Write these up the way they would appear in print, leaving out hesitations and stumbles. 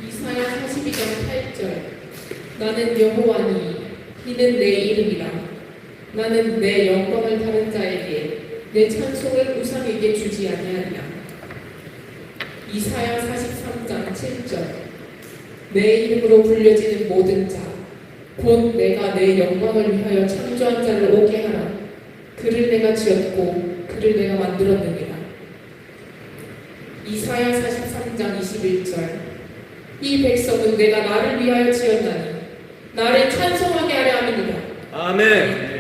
이사야 42장 8절. 나는 여호와니 이는 내 이름이라. 나는 내 영광을 다른 자에게 내 찬송을 우상에게 주지 아니하리라. 이사야 43장 7절. 내 이름으로 불려지는 모든 자 곧 내가 내 영광을 위하여 창조한 자를 오게 하라. 그를 내가 지었고 그를 내가 만들었느니라. 이사야 43장 21절. 이 백성은 내가 나를 위하여 지었나니 나를 찬송하게 하려 함이니라. 아멘.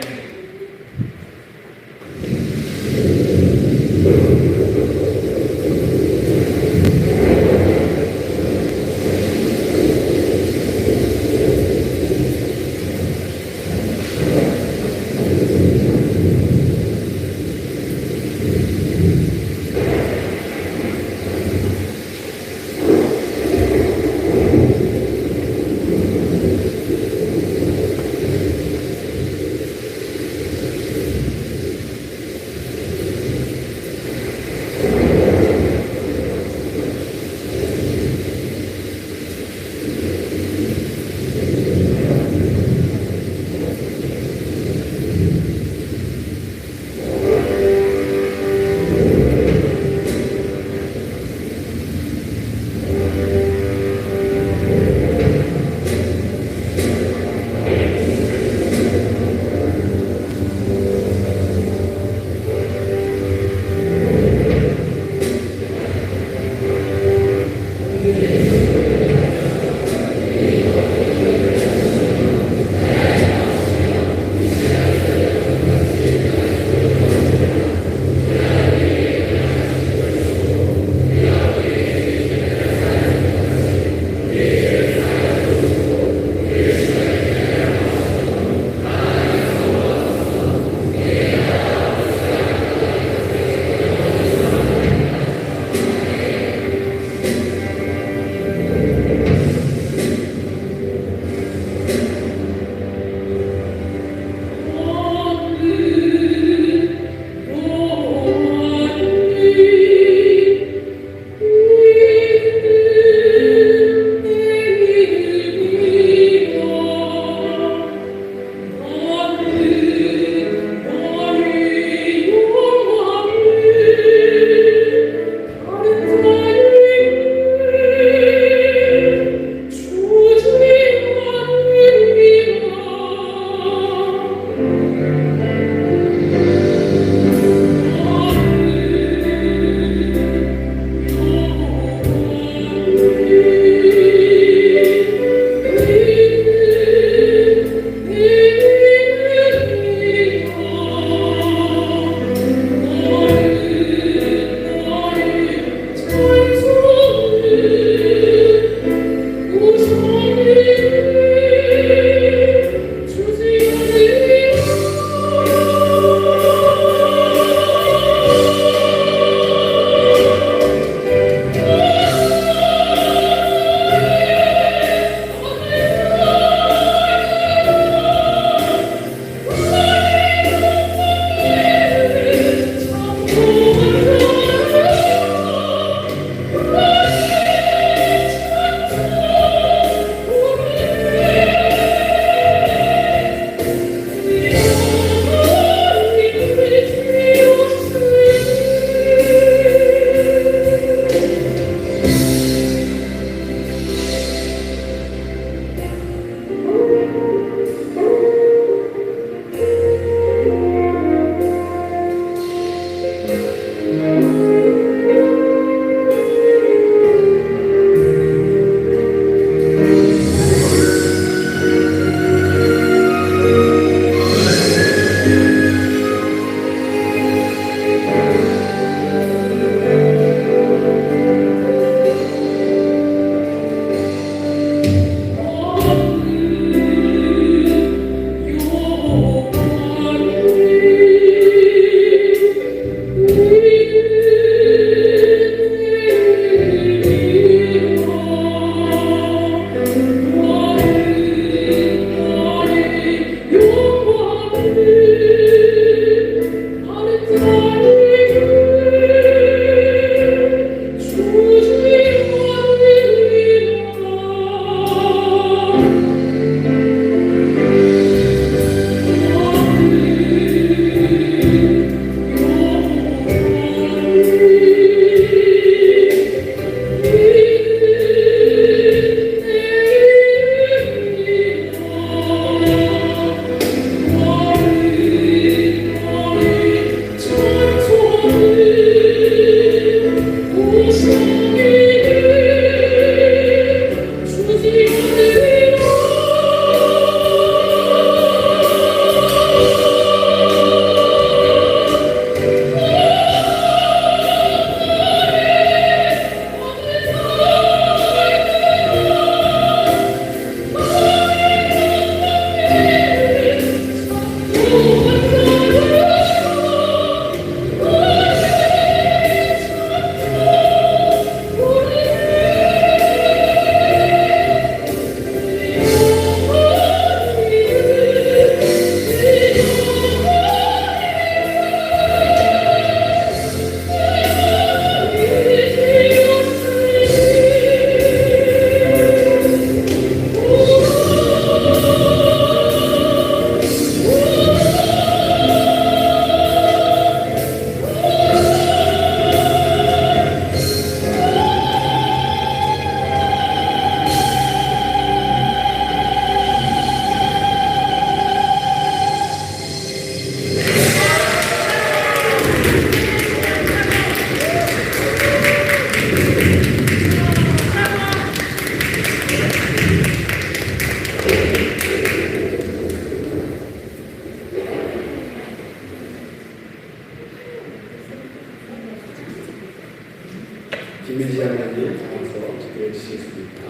김민지 장관님 나와서 기도해 주시겠습니다.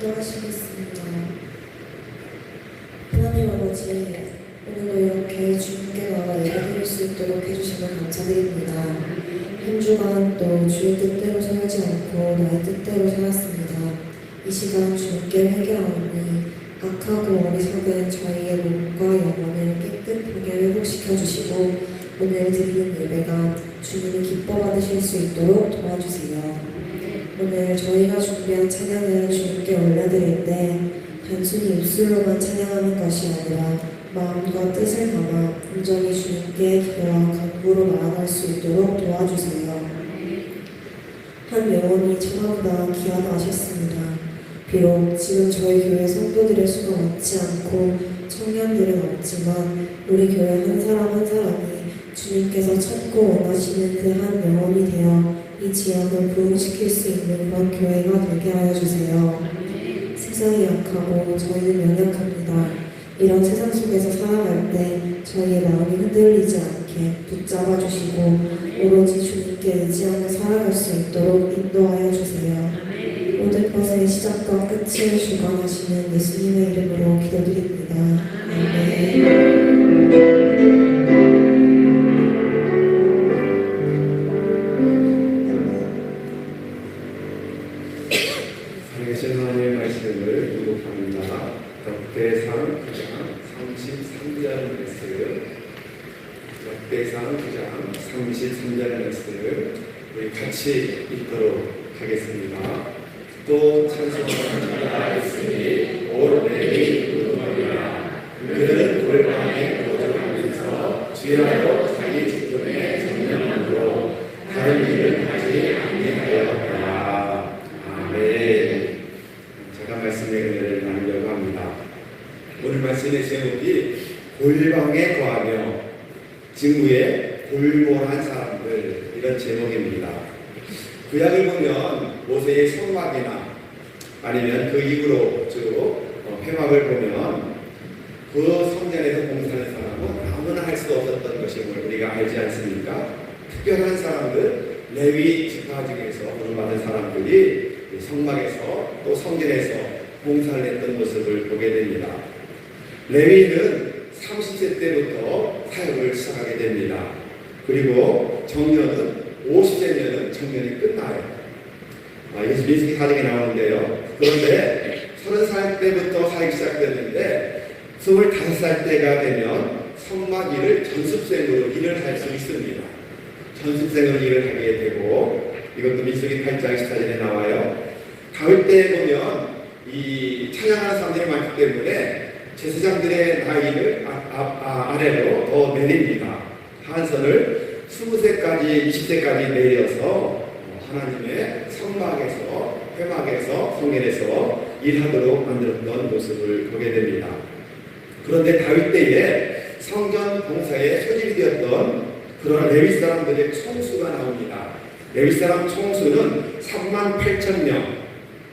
기도하시겠습니다. 하나님 아버지, 오늘도 이렇게 주님께 나와 예배드릴 수 있도록 해주시면 감사드립니다. 한 주간 또 주의 뜻대로 살지 않고 나의 뜻대로 살았습니다. 이 시간 주님께 회개하오니 악하고 어리석은 저희의 몸과 영혼을 깨끗하게 회복시켜 주시고 오늘 드리는 예배가 주님이 기뻐 받으실 수 있도록 도와주세요. 오늘 저희가 준비한 찬양을 주님께 올려드릴 때 단순히 입술로만 찬양하는 것이 아니라 마음과 뜻을 담아 온전히 주님께 기도와 간구로 나아갈 수 있도록 도와주세요. 한 영혼이 천하보다 귀하다하셨습니다. 비록 지금 저희 교회 성도들의 수가 많지 않고 청년들은 없지만 우리 교회 한 사람 한 사람이 주님께서 찾고 원하시는 그 한 영혼이 되어 이 지역을 부흥시킬 수 있는 그런 교회가 되게 하여 주세요. 세상이 약하고 저희는 연약합니다. 이런 세상 속에서 살아갈 때 저희의 마음이 흔들리지 않게 붙잡아 주시고 오로지 주님께 의지하며 살아갈 수 있도록 인도하여 주세요. 모든 것의 시작과 끝을 주관하시는 예수님의 이름으로 기도드립니다. 아멘. 살아계신 하나님의 말씀을 기록합니다. 역대상 9장 33절 말씀, 역대상 9장 33절 말씀을 우리 같이 읽도록 하겠습니다. 또 찬송하는 있으니 곧 내일 누구리라. 그는 골방에 거주하면서 주야로 자기 직분의 정령으로 다른 일을 하지 아니하였다. 아멘. 제가 말씀의 은혜를 나누려고 합니다. 오늘 말씀의 제목이 골방에 거하며 직무에 골몰한 사람들, 이런 제목입니다. 구약을 보면 모세의 성막이나 아니면 그 이후로 쭉 회막을 보면 그 성전에서 봉사하는 사람은 아무나 할 수 없었던 것임을 우리가 알지 않습니까? 특별한 사람들, 레위 지파 중에서 부름받은 사람들이 성막에서 또 성전에서 봉사를 했던 모습을 보게 됩니다. 레위는 30세 때부터 사역을 시작하게 됩니다. 그리고 정년은 50세면은 정년이 끝나요. 이것이 민수기 사정에 나오는데요. 그런데 30살 때부터 사역이 시작됐는데 25살 때가 되면 성막 일을 전습생으로 일을 할 수 있습니다. 전습생으로 일을 하게 되고, 이것도 민수기 8장 14절에 나와요. 가을 때 보면 이 찬양하는 사람들이 많기 때문에 제사장들의 나이를 아래로 더 내립니다. 한선을 20세까지 20세까지 내려서 하나님의 성막에서 회막에서 성전에서 일하도록 만들었던 모습을 보게 됩니다. 그런데 다윗 때에 성전 봉사에 소집이 되었던 그런 레위 사람들의 총수가 나옵니다. 레위 사람 총수는 38,000명,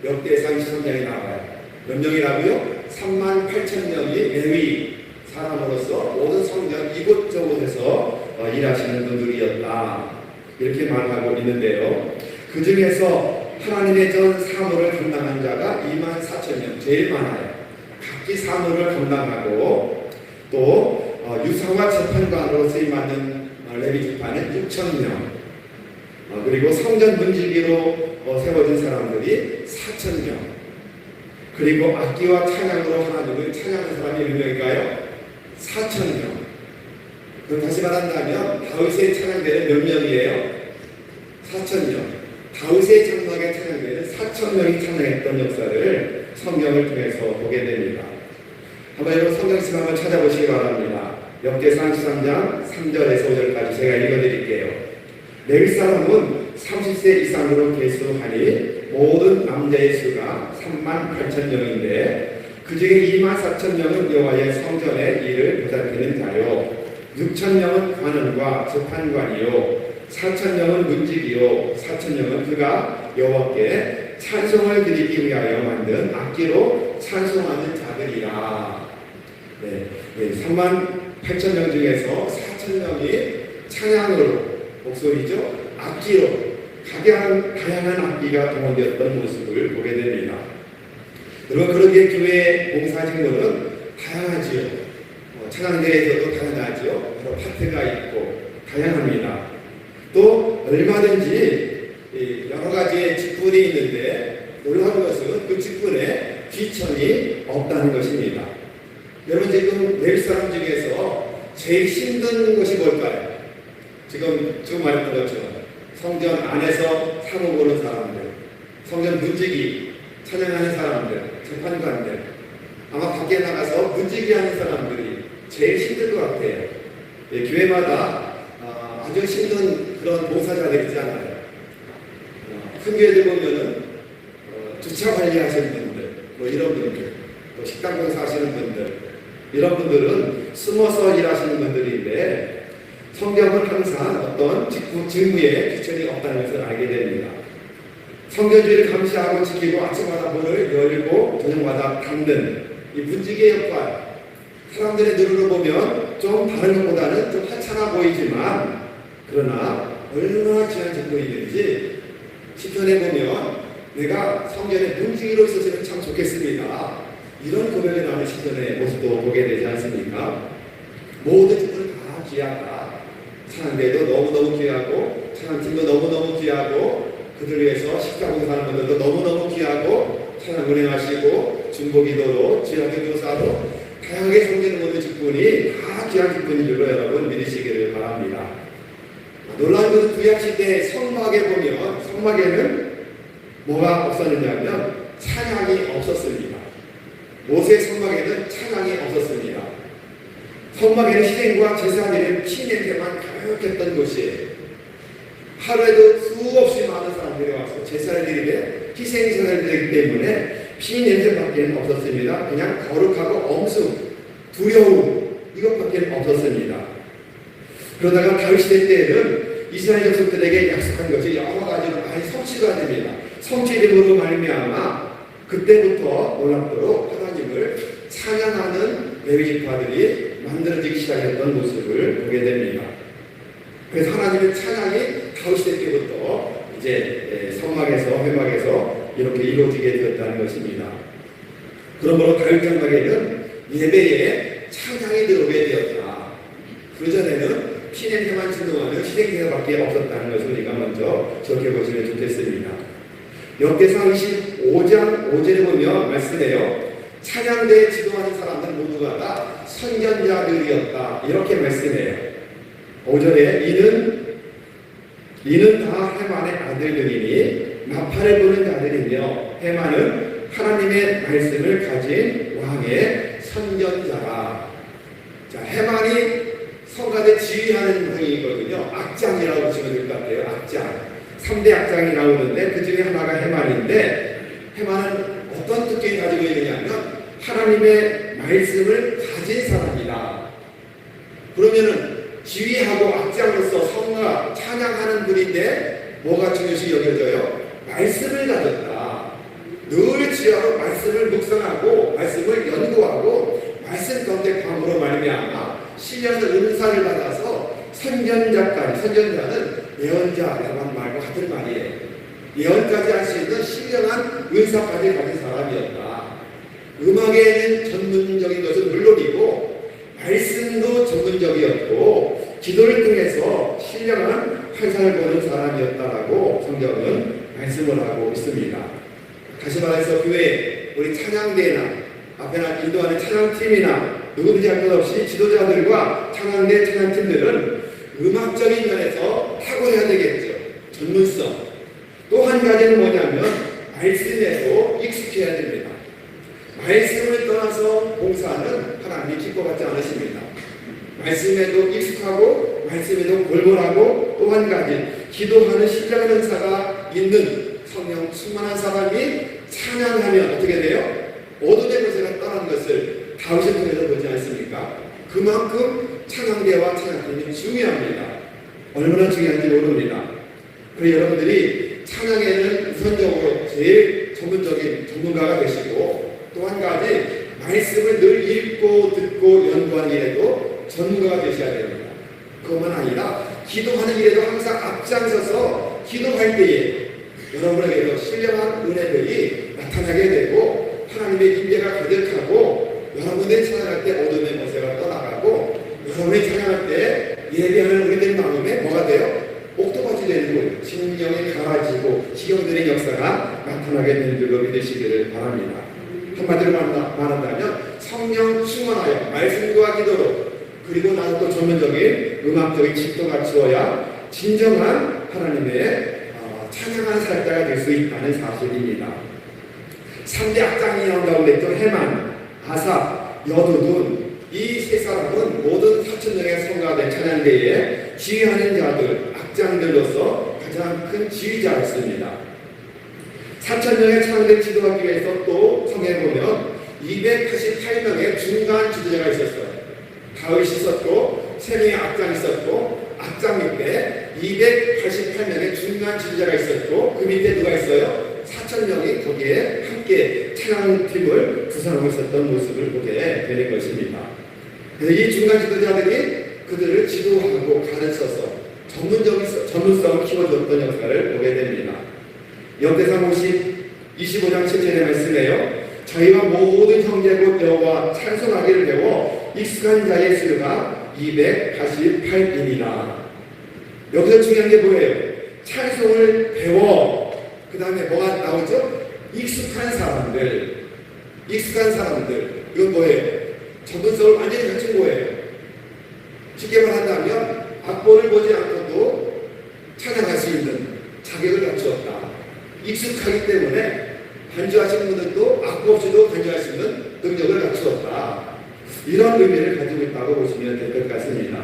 역대상 23장에 나와요. 몇 명이라고요? 38,000명이 레위 사람으로서 모든 성전 이곳저곳에서 일하시는 분들이었다. 이렇게 말하고 있는데요. 그 중에서 하나님의 전 사무를 감당한 자가 24,000명, 제일 많아요. 각기 사무를 감당하고 또 유사와 재판관으로 쓰임받는 레위 지파는 6,000명, 그리고 성전 문지기로 세워진 사람들이 4,000명, 그리고 악기와 찬양으로 하나님을 찬양하는 사람이 몇 명일까요? 4,000명. 그럼 다시 말한다면 다윗의 찬양대는 몇 명이에요? 4,000명. 다윗의 장막의 찬양대는 4,000명이 찬양했던 역사를 성경을 통해서 보게 됩니다. 한번 여러분 성경씀 한번 찾아보시기 바랍니다. 역대상 13장 3절에서 5절까지 제가 읽어드릴게요. 레위 사람은 30세 이상으로 계수하니 모든 남자의 수가 38,000명인데 그 중에 24,000명은 여호와의 성전의 일을 보살피는 자요, 6,000명은 관원과 재판관이요, 4,000명은 문지기요, 4,000명은 그가 여호와께 찬송을 드리기 위하여 만든 악기로 찬송하는 자들이라. 38,000명 중에서 4,000명이 찬양으로, 목소리죠, 악기로, 다양한 악기가 동원되었던 모습을 보게 됩니다. 여러분, 그러기에 교회 봉사 직무는 다양하지요. 찬양대에서도 다양하지요. 여러 파트가 있고 다양합니다. 또 얼마든지 여러 가지의 직분이 있는데 놀라운 것은 그 직분에 귀천이 없다는 것입니다. 여러분, 지금 레위 사람 중에서 제일 힘든 것이 뭘까요? 지금 말했던 것처럼 성전 안에서 사무 보는 사람들, 성전 문지기 찬양하는 사람들, 재판관들, 아마 밖에 나가서 문지기 하는 사람들이 제일 힘들 것 같아요. 교회마다 아주 힘든 그런 봉사자들 있잖아요. 큰 교회들 보면은 주차 관리하시는 분들, 뭐 이런 분들, 또 식당 봉사하시는 분들, 이런 분들은 숨어서 일하시는 분들인데 성경은 항상 어떤 직무에 귀천이 없다는 것을 알게 됩니다. 성경주의를 감시하고 지키고 아침마다 문을 열고 저녁마다 닫는 이 문지기의 역할, 사람들의 눈으로 보면 좀 다른 것보다는 좀 하찮아 보이지만 그러나 얼마나 귀한 직분이든지 시편에 보면 내가 성전에 문지기로 있었으면 참 좋겠습니다, 이런 고백이 나오는 시편의 모습도 보게 되지 않습니까? 모든 직분은 다 귀하다. 찬양대도 너무너무 귀하고 찬양팀도 너무너무 귀하고 그들 위해서 식사봉사하는 분들도 너무너무 귀하고 찬양 운행하시고 중보기도로 지하교사로 다양하게 섬기는 모든 직분이 다 귀한 직분인 줄로 여러분 믿으시기를 바랍니다. 놀라운 것은 구약시대의 성막에 보면 성막에는 뭐가 없었느냐면 찬양이 없었습니다. 모세 성막에는 찬양이 없었습니다. 성막에는 희생과 제사드리는 피 냄새만 가득했던 곳이에요. 하루에도 수없이 많은 사람들이 와서 제사를 드리되 희생 제사를 드리기 때문에 피 냄새밖에 없었습니다. 그냥 거룩하고 엄숙, 두려움, 이것밖에 없었습니다. 그러다가 다윗 시대 때에는 이스라엘 족속들에게 약속한 것이 여러 가지로 많이 성취가 됩니다. 성취됨으로 말미암아 그때부터 놀랍도록 하나님을 찬양하는 레위 지파들이 만들어지기 시작했던 모습을 보게 됩니다. 그래서 하나님의 찬양이 다윗 시대 때부터 이제 성막에서 회막에서 이렇게 이루어지게 되었다는 것입니다. 그러므로 다윗 장막에는 예배에 찬양이 들어오게 되었다. 그전에는 피냄새만 진동하는 희생제사밖에 없었다는 것을 우리가 먼저 기억해 보시면 좋겠습니다. 역대상 25장 5절에 보면 말씀해요. 찬양대에 지도하는 사람들 모두가 다 선견자들이었다, 이렇게 말씀해요. 5절에 이는 다 해만의 아들들이니 나팔을 부는 자들이며 해만은 하나님의 말씀을 가진 왕의 선견자라. 자, 해만이 성가대 지휘하는 행위거든요. 악장이라고 보시면 될 것 같아요. 악장. 3대 악장이 나오는데 그 중에 하나가 해만인데 해만은 어떤 특징을 가지고 있느냐면 하나님의 말씀을 가진 사람이다. 그러면은 지휘하고 악장으로서 성가 찬양하는 분인데 뭐가 중요시 여겨져요? 말씀을 가졌다. 늘 지하로 말씀을 묵상하고 말씀을 연구하고 말씀 가운데 감으로 말미암아 신령의 은사를 받아서 선전자는 예언자라는 말과 같은 말이에요. 예언까지 할 수 있는 신령한 은사까지 가진 사람이었다. 음악에는 전문적인 것은 물론이고 말씀도 전문적이었고 기도를 통해서 신령한 환상을 보는 사람이었다라고 성경은 말씀을 하고 있습니다. 다시 말해서 교회 우리 찬양대나 앞에나 인도하는 찬양팀이나 누구든지 할 것 없이 지도자들과 찬양대 찬양팀들은 음악적인 면에서 탁월해야 되겠죠. 전문성. 또 한 가지는 뭐냐면 말씀에도 익숙해야 됩니다. 말씀을 떠나서 봉사는 하나님이 기뻐하지 않으십니다. 말씀에도 익숙하고 말씀에도 골골하고 또 한 가지 기도하는 신령한 은사가 있는 성령 충만한 사람이 찬양하면 어떻게 돼요? 어둠의 것을 떠난 것을 다윗을 통해서 보지 않습니까? 그만큼 찬양대와 찬양팀이 중요합니다. 얼마나 중요한지 모릅니다. 그래서 여러분들이 찬양에는 우선적으로 제일 전문적인 전문가가 되시고 또 한 가지 말씀을 늘 읽고 듣고 연구하는 일에도 전문가가 되셔야 됩니다. 그것만 아니라 기도하는 일에도 항상 앞장서서 기도할 때에 여러분에게도 신령한 은혜들이 나타나게 되고 하나님의 임재가 가득하고 여러분의 찬양할 때 어둠의 모세가 떠나가고 여러분의 찬양할 때 예배하는 우리들 마음에 뭐가 돼요? 옥토밭이 되는 거예요. 심령이 갈아지고 지경들의 역사가 나타나게 되는 줄로 믿으시기를 바랍니다. 한마디로 말한다면 성령 충만하여 말씀과 기도로 그리고 나서 또 전문적인 음악적인 집도 갖추어야 진정한 하나님의 찬양하는 살자가 될 수 있다는 사실입니다. 3대 악장이 나온다고 그랬죠. 해만, 아삽, 여두둔 이 세 사람은 모든 4,000명의 성가대 찬양대에 지휘하는 자들, 악장들로서 가장 큰 지휘자였습니다. 4,000명의 찬양대 지도하기 위해서 또 성경에 보면 288명의 중간 지도자가 있었어요. 다윗이 있었고 3명의 악장이 있었고 악장 밑에 288명의 중간 지도자가 있었고 그 밑에 누가 있어요? 4,000명이 거기에 함께 찬양팀을 구성하고 있었던 모습을 보게 되는 것입니다. 그래서 이 중간 지도자들이 그들을 지도하고 가르쳐서 전문성을 키워줬던 역사를 보게 됩니다. 역대상 25장 7절의 말씀에요. 저희와 모든 형제고 여호와 찬송하기를 배워 익숙한 자의 수가 288인이라. 여기서 중요한 게 뭐예요? 찬송을 배워. 그 다음에 뭐가 나오죠? 익숙한 사람들. 이건 뭐예요? 전문성을 완전히 갖춘 거예요. 쉽게 말한다면 악보를 보지 않고도 찬양할 수 있는 자격을 갖추었다. 익숙하기 때문에 반주하시는 분들도 악보 없이도 반주할 수 있는 능력을 갖추었다. 이런 의미를 가지고 있다고 보시면 될 것 같습니다.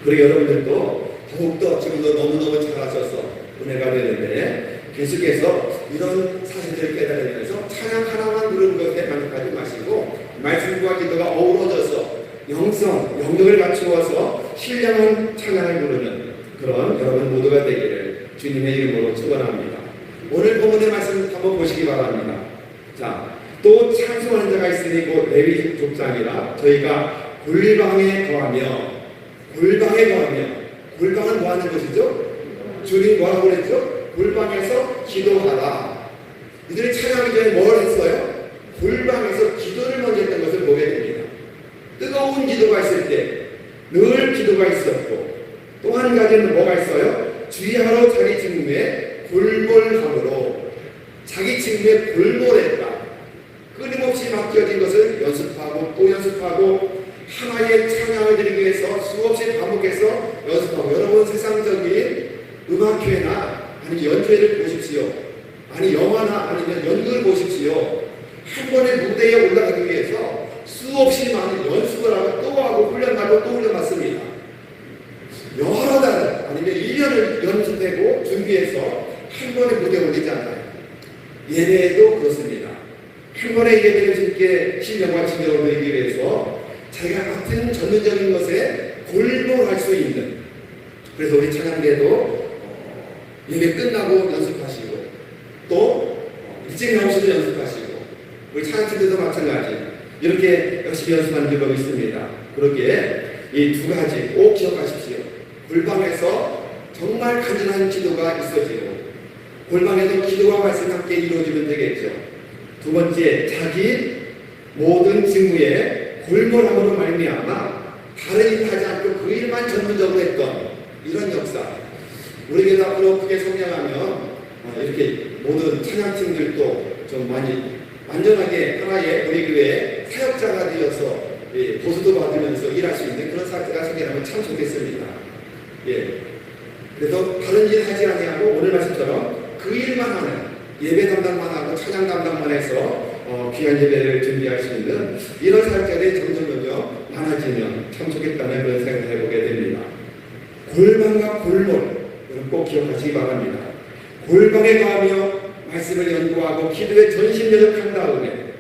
그리고 여러분들도 더욱더 지금도 너무너무 잘하셔서 은혜가 되는데 계속해서 이런 사실들을 깨달으면서 찬양 하나만 부르는 것에 만족하지 마시고 말씀과 기도가 어우러져서 영역을 갖추어서 신령한 찬양을 부르는 그런 여러분 모두가 되기를 주님의 이름으로 축원합니다. 오늘 본문의 말씀 한번 보시기 바랍니다. 자, 또 찬송하는 자가 있으니 곧 레위 족장이라 저희가 골방에 거하며 골방은 뭐 하는 것이죠? 주님 뭐라고 그랬죠? 골방에서 기도하라. 이들이 찬양하기 전에 뭘 했어요? 골방에서 기도를 먼저 했던 것을 보게 됩니다. 뜨거운 기도가 있을 때 늘 기도가 있었고 또 한 가지는 뭐가 있어요? 주의하러 자기 직무에 골몰함으로 자기 직무에 골몰했다. 끊임없이 맡겨진 것을 연습하고 또 연습하고 하나의 찬양을 드리기 위해서 수없이 반복해서 연습하고 여러분 세상적인 음악회나 아니면 연주회를 보십시오. 아니 영화나 아니면 연극을 보십시오. 한 번의 무대에 올라가기 위해서 수없이 많은 연습을 하고 또 기도하고 훈련받고 또 훈련받습니다. 여러 달 아니면 1년을 연습하고 준비해서 한 번에 무대에 올리지 않아요. 예배도 그렇습니다. 한 번에 예배를 드리게 신령과 진정을 드리기 위해서 자기가 같은 전문적인 것에 골몰할 수 있는, 그래서 우리 찬양대도 예배 끝나고 연습하시고 또 일찍 나오셔도 연습하시고 우리 찬양팀들도 마찬가지 이렇게 열심히 연습하는 경우가 있습니다. 그렇게 이 두 가지 꼭 기억하십시오. 골방에서 정말 간절한 기도가 있어지고 골방에도 기도와 말씀 함께 이루어지면 되겠죠. 두 번째, 자기 모든 직무에 골몰함으로 말미암아 다른 일 하지 않고 그 일만 전문적으로 했던 이런 역사. 우리 교회 앞으로 크게 성장하면 이렇게 모든 찬양팀들도 좀 많이 완전하게 하나의 우리 교회 사역자가 되어서 보수도 받으면서 일할 수 있는 그런 사역자가 생겨나면 참 좋겠습니다. 그래서 다른 일 하지 아니하고 오늘 말씀처럼 그 일만 하는, 예배 담당만 하고 찬양 담당만 해서 귀한 예배를 준비할 수 있는 이런 사역자들이 점점 많아지면 참 좋겠다는 그런 생각을 해보게 됩니다. 골방과 골몰, 여러분 꼭 기억하시기 바랍니다. 골방에 가며 말씀을 연구하고 기도에 전심연력한 다음에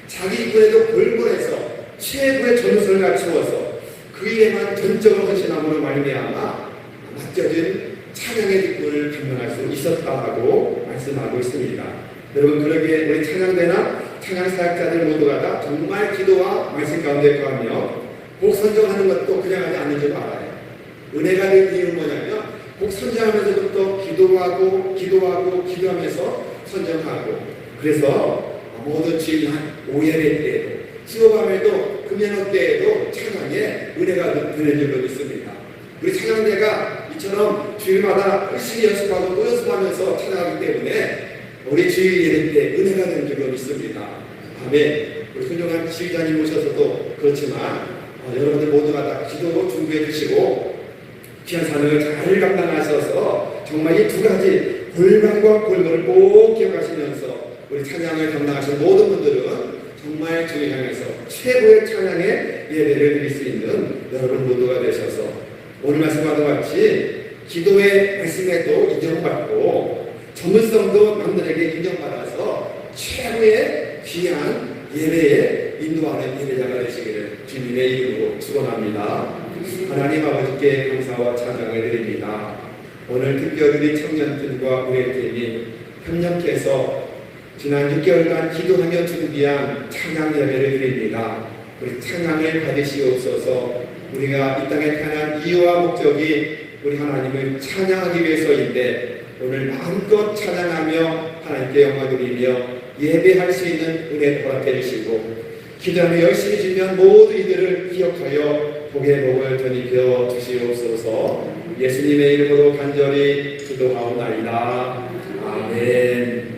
자기 일꾼에도 골몰해서 최고의 전술을 갖추어서 그 일에만 전적으로 헌신함으로 말미암아 맡겨진 찬양의 직분을 감당할 수 있었다고 말씀하고 있습니다. 여러분, 그러기에 우리 찬양대나 찬양 사역자들 모두가 다 정말 기도와 말씀 가운데 거하며 곡 선정하는 것도 그냥 하지 않는 줄 알아요. 은혜가 된 이유는 뭐냐면 곡 선정하면서부터 기도하면서 선정하고, 그래서 모든 주일 한 5예배 때에도 15밤에도 금연호 때에도 찬양에 은혜가 되는 줄로 믿습니다. 우리 찬양대가 이처럼 주일마다 열심히 연습하고 또 연습하면서 찬양하기 때문에 우리 주일 예배 때 은혜가 되는 줄로 믿습니다. 아멘. 우리 훌륭한 지휘자님 오셔서도 그렇지만 여러분들 모두가 다 기도 준비해 주시고 귀한 사명을 잘 감당하셔서 정말 이 두 가지 골방과 골몰을 꼭 기억하시면서 우리 찬양을 감당하신 모든 분들은 정말 주를 향해서 최고의 찬양의 예배를 드릴 수 있는 여러분 모두가 되셔서 오늘 말씀과도 같이 기도의 말씀에도 인정받고 전문성도 남들에게 인정받아서 최고의 귀한 예배에 인도하는 예배자가 되시기를 주님의 이름으로 축원합니다. 하나님 아버지께 감사와 찬양을 드립니다. 오늘 특별히 청년팀과 우리팀이 협력해서 지난 6개월간 기도하며 준비한 찬양 예배를 드립니다. 우리 찬양을 받으시옵소서. 우리가 이 땅에 태어난 이유와 목적이 우리 하나님을 찬양하기 위해서인데 오늘 마음껏 찬양하며 하나님께 영광 드리며 예배할 수 있는 은혜 허락해 주시고 기도하며 열심히 주면 모두 이들을 기억하여 복의 복을 전입혀 주시옵소서. 예수님의 이름으로 간절히 기도하옵나이다. 아멘.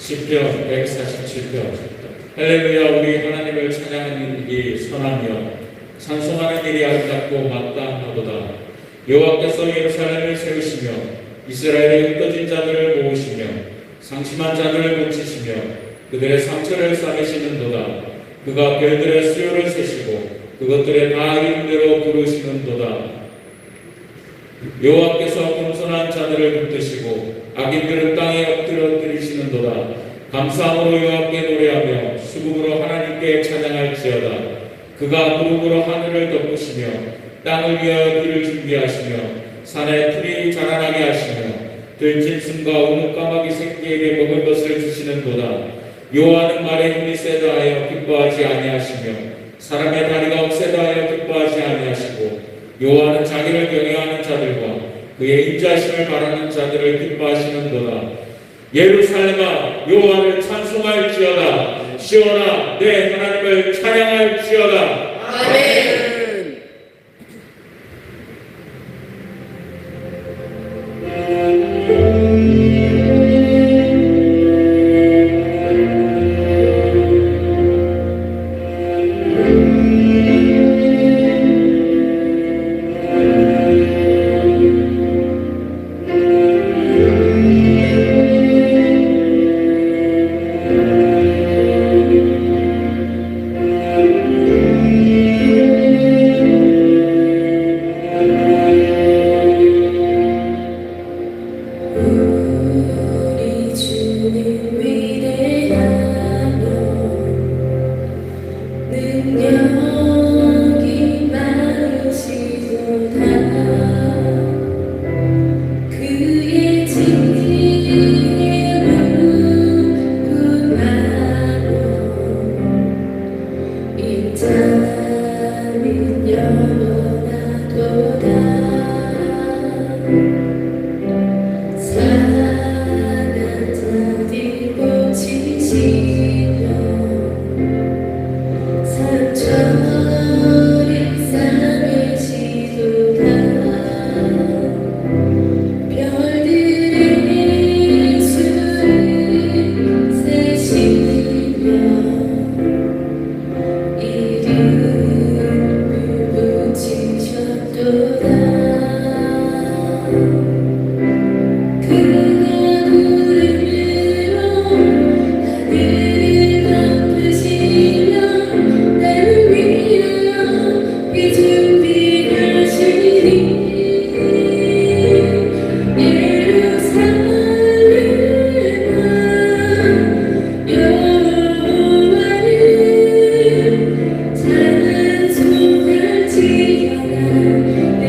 시편 147편. 할렐루야. 우리 하나님을 찬양하는 일이 선하며 찬송하는 일이 아름답고 마땅하도다. 여호와께서 예루살렘을 세우시며 이스라엘의 흩어진 자들을 모으시며 상심한 자들을 고치시며 그들의 상처를 싸매시는도다. 그가 별들의 수요를 세시고 그것들의 다 이름대로 부르시는도다. 여호와께서 겸손한 자들을 붙드시고 악인들을 땅에 엎드리시는도다. 감사함으로 여호와께 노래하며 수금으로 하나님께 찬양할지어다. 그가 구름으로 하늘을 덮으시며 땅을 위하여 길을 준비하시며 산에 풀이 자라나게 하시며 들짐승과 우뭇까마귀 새끼에게 먹을 것을 주시는도다. 여호와는 말에 힘이 세다 하여 기뻐하지 아니하시며 사람의 다리가 억세다 하여 기뻐하지 아니하시고 여호와는 자기를 경외하는 자들과 그의 인자심을 바라는 자들을 기뻐하시는도다. 예루살렘아 여호와를 찬송할지어다. 시온아 내 하나님을 찬양할지어다. 아멘. 우리 주님 위대하며 능력이 많으시도다. 그의 지혜는 무궁하며 인자는 영원하도다. 사랑한 자들 고치시며 상처를 싸매시도다. 별들의 수를 세시며 이름을 붙이셨도다. 그가 구름으로 하늘을 덮으시며 나를 위하여 비 준비하시니 예루살렘아 여호와를 찬송할지어다. 내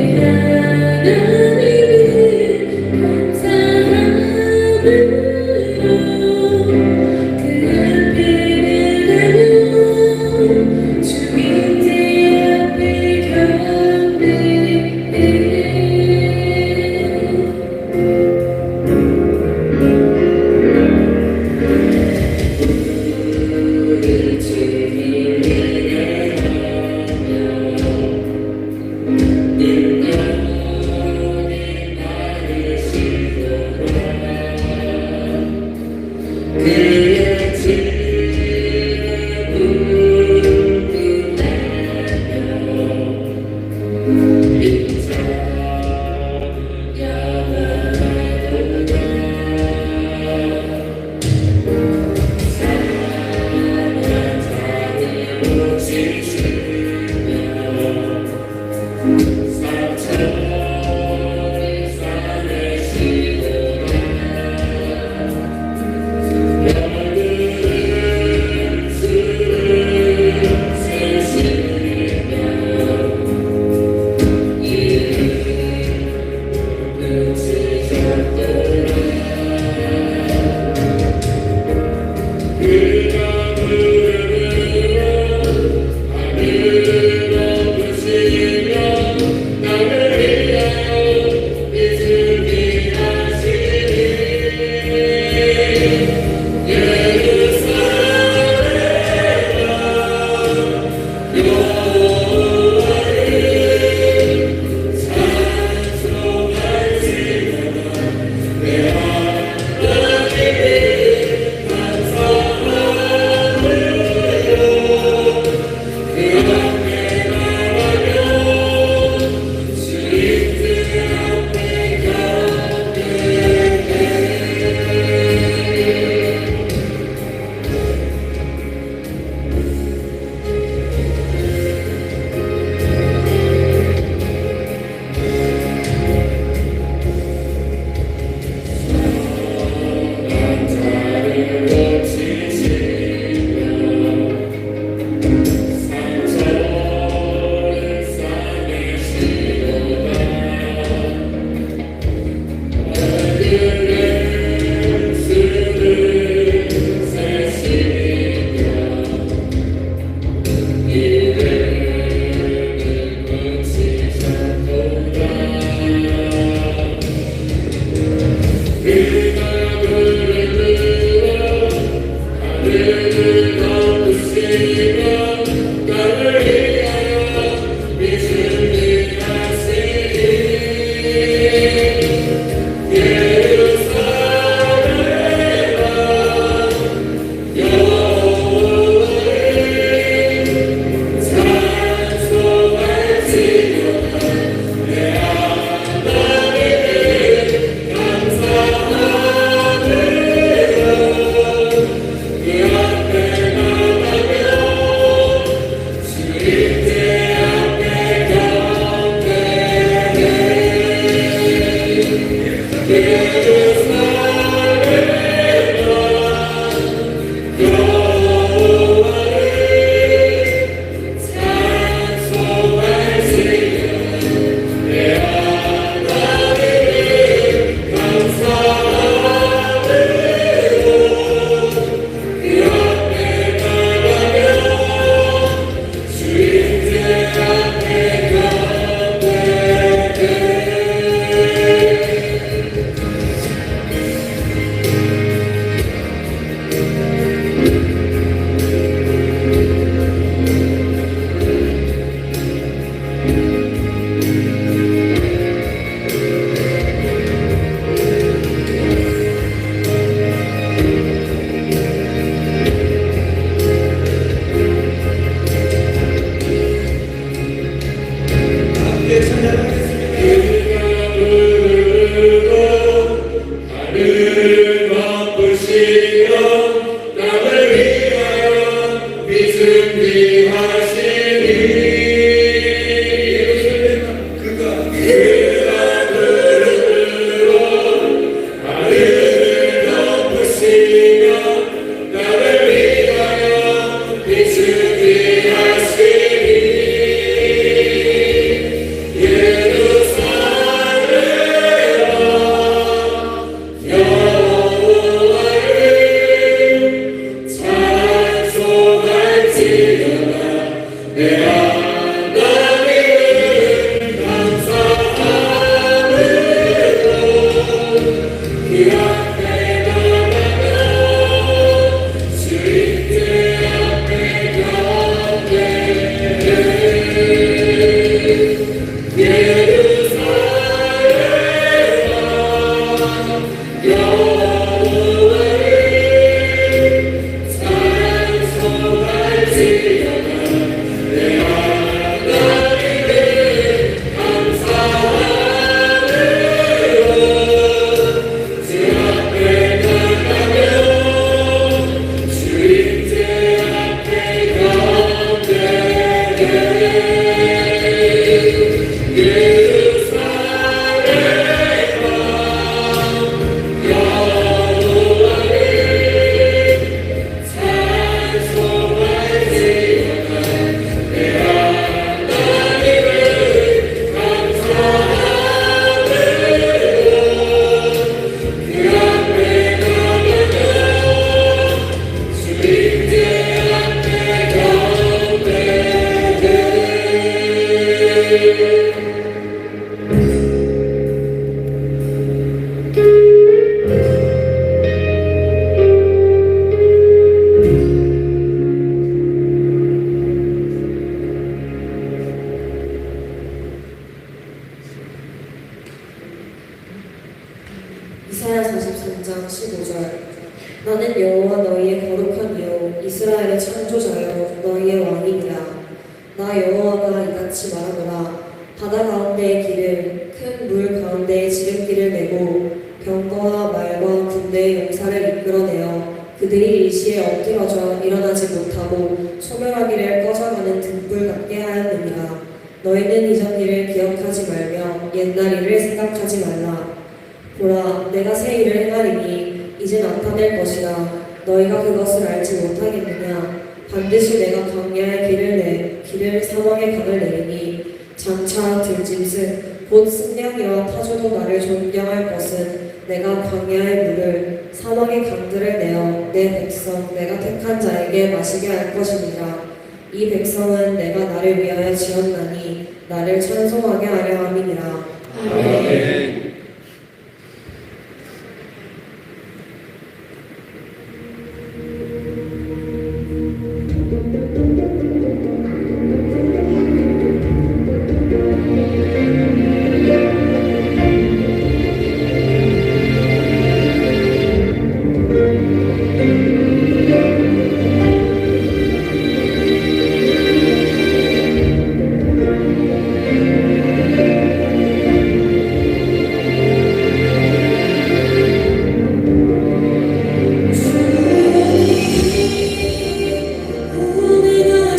준비하시니 예루살렘 그가 하늘을 덮으시며 나를 위하여 비추게 하시니 이사야 43장 15절 나는 여호와 너희의 거룩한 이요 이스라엘의 창조자여 너희의 왕이니라. 나 여호와가 이같이 말하노라. 바다 가운데의 길을 큰 물 가운데의 지름길을 내고 병거와 말과 군대의 용사를 이끌어내어 그들이 일시에 엎드러져 일어나지 못하고 소멸하기를 꺼져가는 등불 같게 하였느니라. 너희는 이전 일을 기억하지 말며 옛날 일을 생각하지 말라. 보라, 내가 새 일을 행하리니 이제 나타낼 것이라. 너희가 그것을 알지 못하겠느냐? 반드시 내가 광야의 길을 사막의 강을 내리니 장차 들짐승 곧 승냥이와 타조도 나를 존경할 것은 내가 광야의 물을 사막의 강들을 내어 내 백성 내가 택한 자에게 마시게 할 것이니라. 이 백성은 내가 나를 위하여 지었나니 나를 찬송하게 하려 함이니라. 아멘. 내가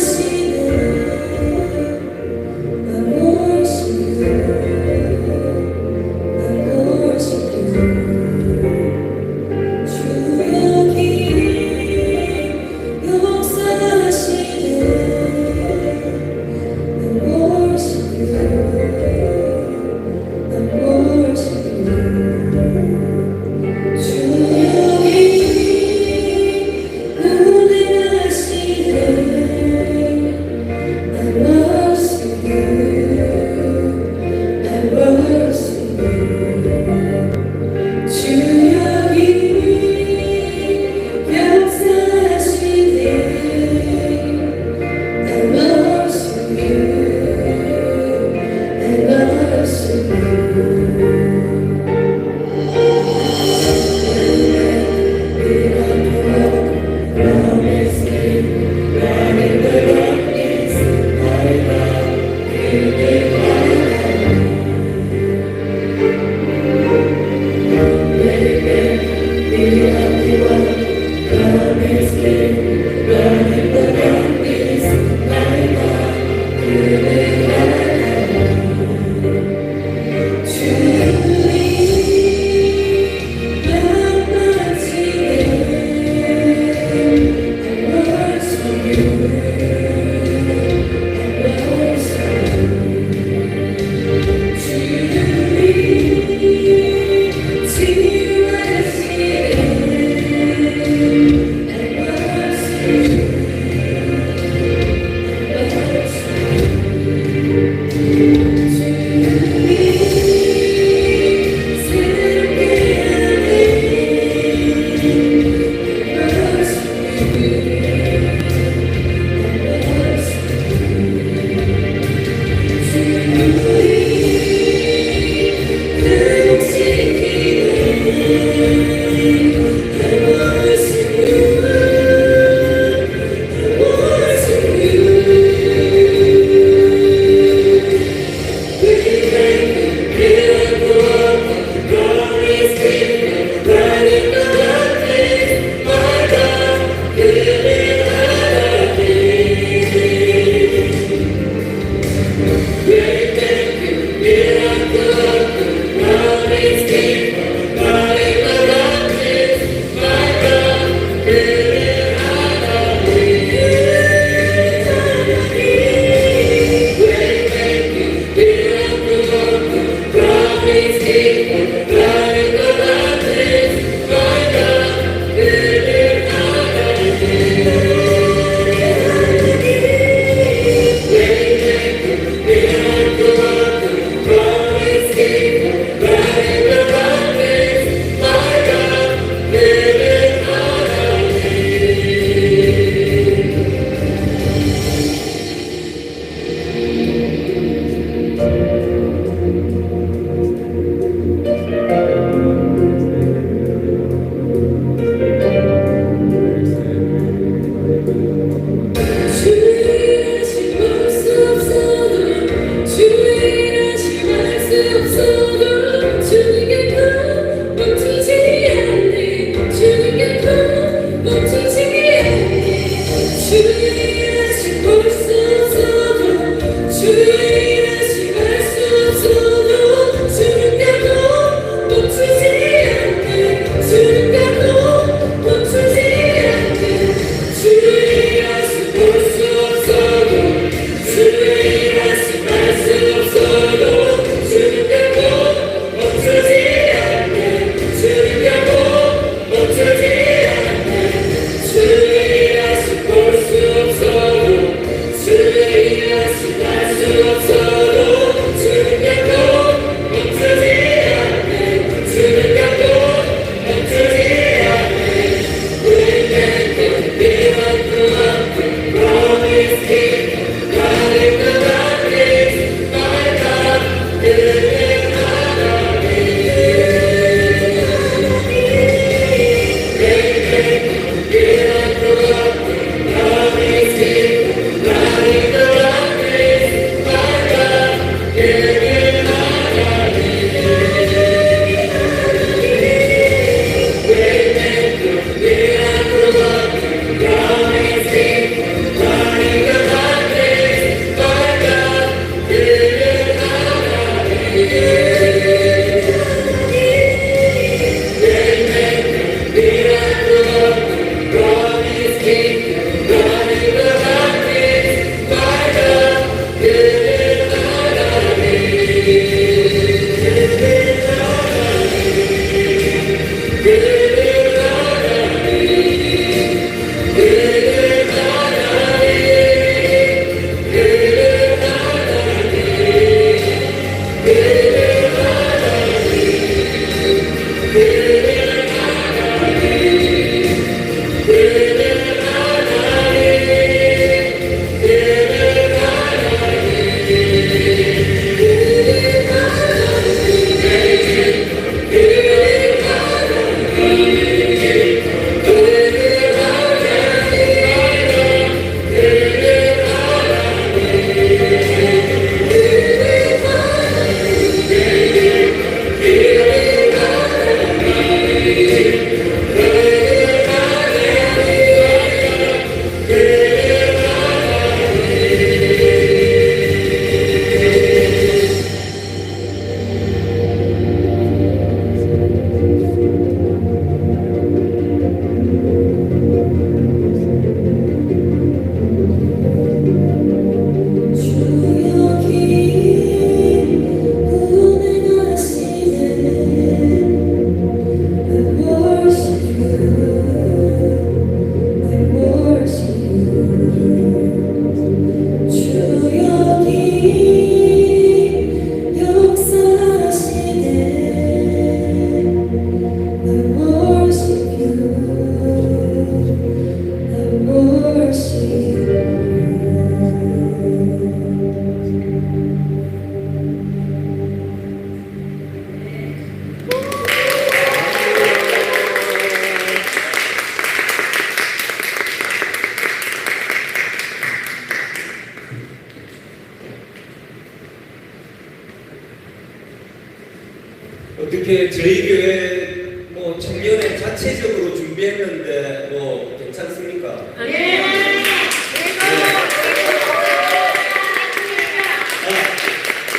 어떻게 저희 교회 뭐 청년회 자체적으로 준비했는데 뭐 괜찮습니까?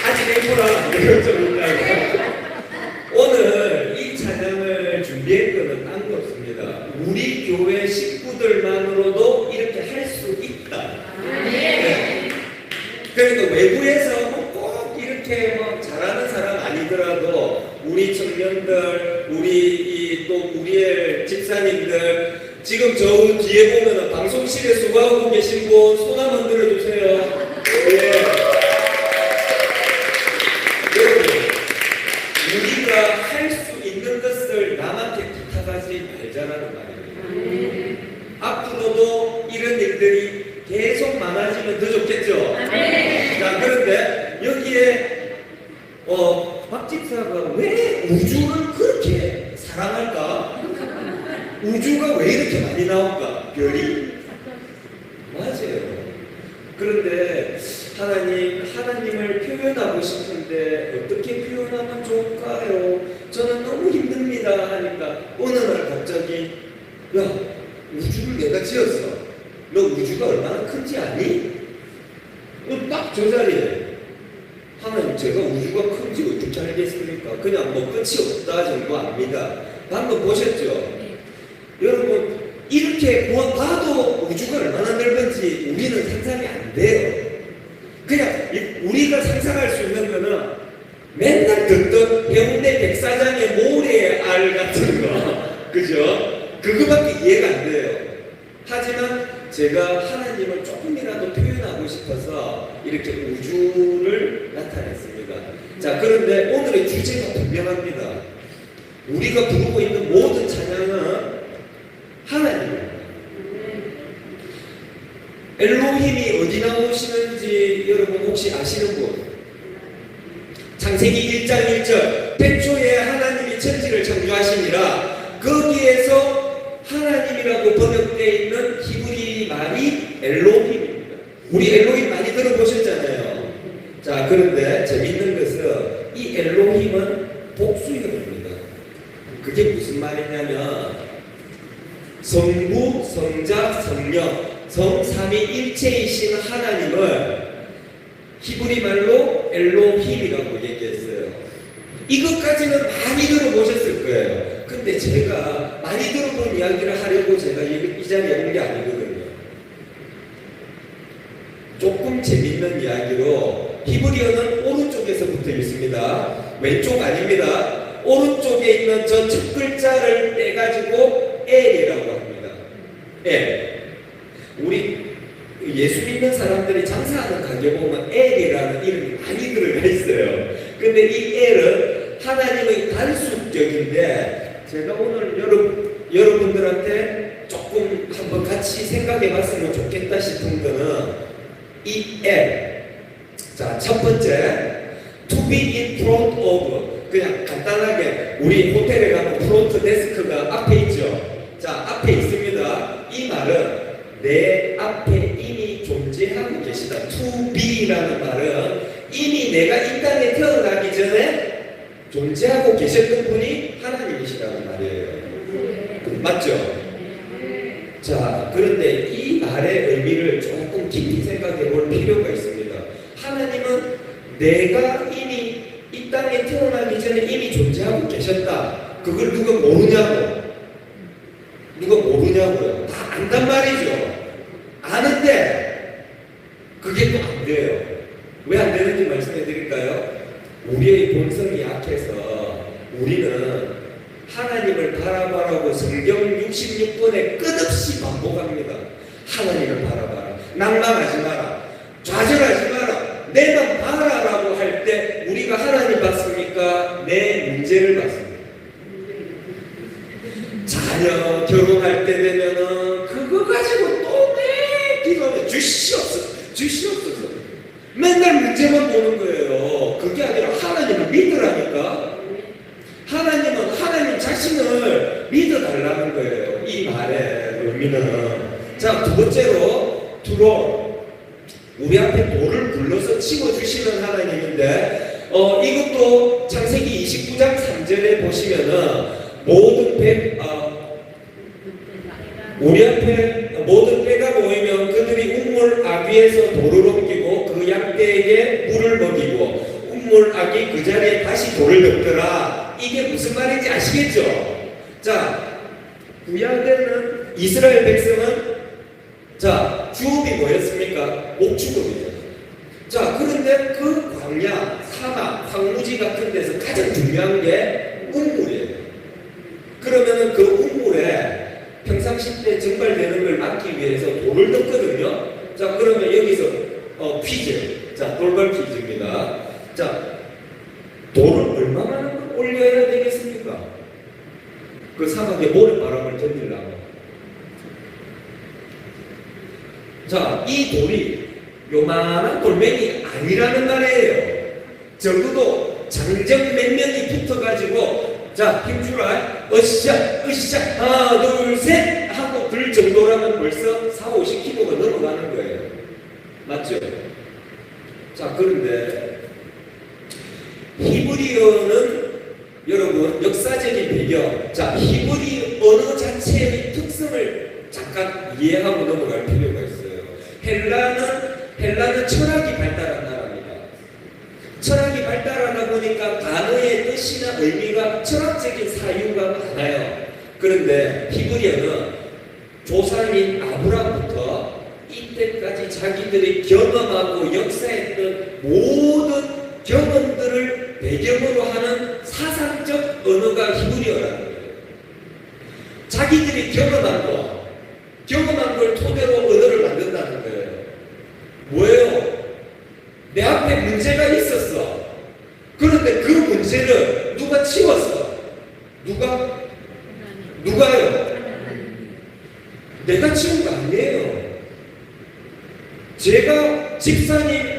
아직 행보라 좀 있다고. 오늘 이 찬양을 준비한 거는 딴 거 없습니다. 우리 교회 식구들만으로도 이렇게 할 수 있다. 네. 그러니까 외부에서 꼭 이렇게 뭐 잘하는 사람 아니더라도 우리 청년들, 또 우리의 집사님들, 지금 저 뒤에 보면 방송실에 수고하고 계신 분 손 한번 들어주세요. 네. 여러분, 우리가 할 수 있는 것을 남한테 부탁하지 말자라는 말입니다. 앞으로도 이런 일들이 계속 많아지면 더 좋겠죠? 자, 그런데 여기에 박 집사가 왜 우주를 그렇게 사랑할까? 우주가 왜 이렇게 많이 나올까? 별이? 맞아요. 그런데 하나님을 표현하고 싶은데 어떻게 표현하면 좋을까요? 저는 너무 힘듭니다 하니까 어느 날 갑자기 야, 우주를 내가 지었어. 너 우주가 얼마나 큰지 아니? 딱 저 자리에 하나님, 제가 우주가 큰지 어떻게 알겠습니까? 그냥 뭐 끝이 없다 정도 압니다. 방금 보셨죠? 여러분, 이렇게 봐도 우주가 얼마나 넓은지 우리는 상상이 안 돼요. 그냥 우리가 상상할 수 있는 거는 맨날 듣던 해운대 백사장의 모래알 같은 거, 그죠? 그거밖에 이해가 안 돼요. 하지만 제가 하나님을 조금이라도 표현하고 싶어서 이렇게 우주를 나타냈습니다. 자, 그런데 오늘의 주제가 분명합니다. 우리가 부르고 있는 모든 찬양은 하나님입니다. 엘로힘이 어디 나오시는지 여러분 혹시 아시는 분? 창세기 1장 1절 태초에 하나님이 천지를 창조하시니라. 거기에서 하나님이라고 번역되어 있는 히브리 말이 엘로힘입니다. 우리 엘로힘 많이 들어보셨잖아요. 자, 그런데 재밌는 것은 이 엘로힘은 복수형입니다. 그게 무슨 말이냐면 성부, 성자, 성령, 성삼위일체이신 하나님을 히브리 말로 엘로힘이라고 얘기했어요. 이것까지는 많이 들어보셨을 거예요. 근데 제가 많이 들어본 이야기를 하려고 제가 이 자리에 온 게 아니거든요. 조금 재밌는 이야기로 히브리어는 오른쪽에서부터 있습니다. 왼쪽 아닙니다. 오른쪽에 있는 저 첫 글자를 떼가지고 엘이라고 합니다. 엘. 우리 예수 믿는 사람들이 장사하는 가게 보면 엘이라는 이름이 많이 들어가 있어요. 근데 이 엘은 하나님의 단수격인데 제가 오늘 여러분들한테 조금 한번 같이 생각해 봤으면 좋겠다 싶은 거는 이 엘. 자, 첫 번째, to be in front of. 그냥 간단하게 우리 호텔에 가면 프론트 데스크가 앞에 있죠. 자, 앞에 있습니다. 이 말은 내 앞에 이미 존재하고 계시다. to be라는 말은 이미 내가 이 땅에 태어나기 전에 존재하고 계셨던 분이 하나님이시라는 말이에요. 맞죠? 자, 그런데 이 말의 의미를 조금 깊이 생각해 볼 필요가 있습니다. 하나님은 내가 이미 이 땅에 태어나기 전에 이미 존재하고 계셨다. 그걸 누가 모르냐고. 누가 모르냐고요. 다 안단 말이죠. 아는데 그게 또 안 돼요. 왜 안 되는지 말씀해 드릴까요? 우리의 본성이 약해서 우리는 하나님을 바라보라고 성경 66번에 끝없이 반복합니다. 하나님을 바라봐라. 낭만하지 마라. 좌절하지 마라. 내만 바라라고 할 때 우리가 하나님 봤습니까? 내 문제를 봤습니다. 자녀 결혼할 때 되면은 그거 가지고 또 내 기도하면 주시옵소서. 맨날 문제만 보는 거예요. 그게 아니라 하나님을 믿으라니까. 하나님은 하나님 자신을 믿어달라는 거예요. 이 말의 의미는. 자, 두 번째로 두로 우리 앞에 돌을 굴러서 치워주시는 하나님인데 이것도 창세기 29장 3절에 보시면은 모든 우리 앞에 모든 떼가 모이면 그들이 운물 아귀에서 돌을 옮기고 그 양떼에게 물을 먹이고 운물 아귀 그 자리에 다시 돌을 덮더라. 이게 무슨 말인지 아시겠죠? 자, 구약에는 이스라엘 백성은 자, 주업이 뭐였습니까? 목축업이죠. 자, 그런데 그 광야, 사막, 황무지 같은 데서 가장 중요한 게 운물이에요. 그러면은 그 운물에 평상시 때 증발되는 걸 막기 위해서 돌을 덮거든요. 자, 그러면 여기서 퀴즈. 자, 돌발 퀴즈입니다. 자, 돌을 얼마나 올려야 되겠습니까? 그 사막에 모래바람을 견디려고. 자, 이 돌이 요만한 돌멩이 아니라는 말이에요. 적어도 장정 몇 면이 붙어가지고 자, 힘주라. 으쌰, 하나, 둘, 셋 하고 들 정도라면 벌써 40-50kg가 넘어가는 거예요. 맞죠? 자, 그런데 히브리어는 여러분 역사적인 배경, 자, 히브리 언어 자체의 특성을 잠깐 이해하고 넘어갈 필요가 있어요. 헬라는 철학이 발달한 나라입니다. 철학이 발달하다 보니까 단어의 뜻이나 의미가 철학적인 사유가 많아요. 그런데 히브리어는 조상인 아브라함부터 이때까지 자기들이 경험하고 역사했던 모든 경험들을 배경으로 하는 사상적 언어가 히브리어라는 거예요. 자기들이 경험한 걸 토대로 언어를 만든다는 거예요. 뭐예요? 내 앞에 문제가 있었어. 그런데 그 문제를 누가 치웠어? 누가요? 내가 치운 거 아니에요. 제가 집사님